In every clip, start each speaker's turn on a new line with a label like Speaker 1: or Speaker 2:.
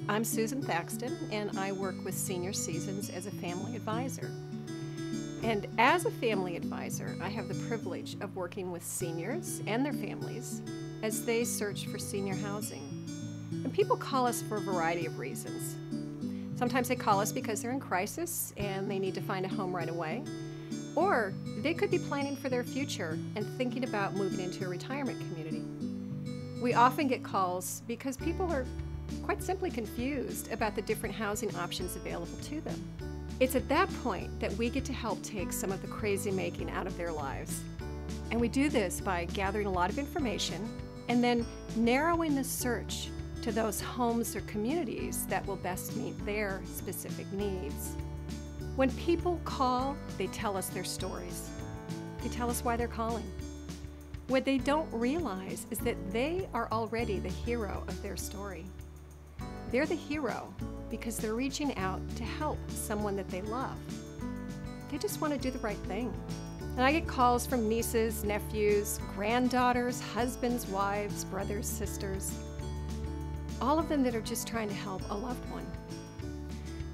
Speaker 1: I'm Susan Thaxton, and I work with Senior Seasons as a family advisor. And as a family advisor, I have the privilege of working with seniors and their families as they search for senior housing. And people call us for a variety of reasons. Sometimes they call us because they're in crisis and they need to find a home right away. Or they could be planning for their future and thinking about moving into a retirement community. We often get calls because people are quite simply confused about the different housing options available to them. It's at that point that we get to help take some of the crazy making out of their lives. And we do this by gathering a lot of information and then narrowing the search to those homes or communities that will best meet their specific needs. When people call, they tell us their stories. They tell us why they're calling. What they don't realize is that they are already the hero of their story. They're the hero because they're reaching out to help someone that they love. They just want to do the right thing. And I get calls from nieces, nephews, granddaughters, husbands, wives, brothers, sisters, all of them that are just trying to help a loved one.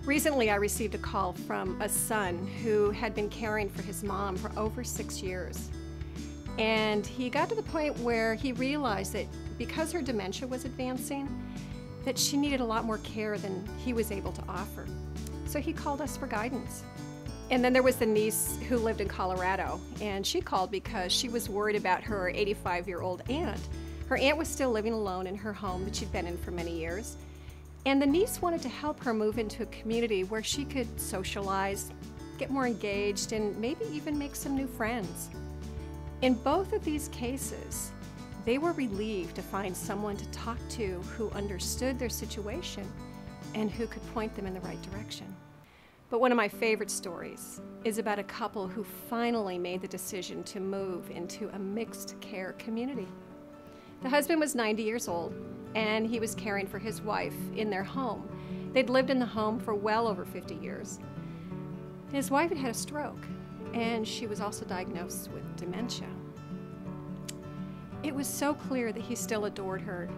Speaker 1: Recently, I received a call from a son who had been caring for his mom for over 6 years. And he got to the point where he realized that because her dementia was advancing, that she needed a lot more care than he was able to offer. So he called us for guidance. And then there was the niece who lived in Colorado, and she called because she was worried about her 85-year-old aunt. Her aunt was still living alone in her home that she'd been in for many years. And the niece wanted to help her move into a community where she could socialize, get more engaged, and maybe even make some new friends. In both of these cases, they were relieved to find someone to talk to who understood their situation and who could point them in the right direction. But one of my favorite stories is about a couple who finally made the decision to move into a mixed care community. The husband was 90 years old, and he was caring for his wife in their home. They'd lived in the home for well over 50 years. His wife had had a stroke, and she was also diagnosed with dementia. It was so clear that he still adored her,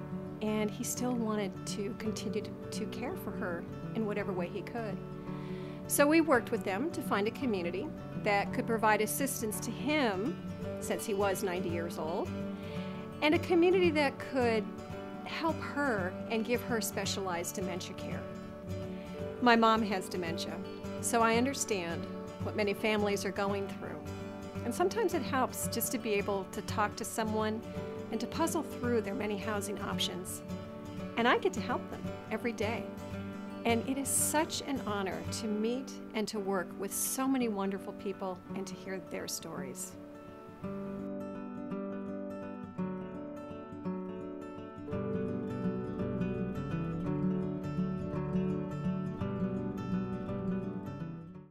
Speaker 1: and he still wanted to continue to care for her in whatever way he could. So we worked with them to find a community that could provide assistance to him, since he was 90 years old, and a community that could help her and give her specialized dementia care. My mom has dementia, so I understand what many families are going through. And sometimes it helps just to be able to talk to someone and to puzzle through their many housing options. And I get to help them every day. And it is such an honor to meet and to work with so many wonderful people and to hear their stories.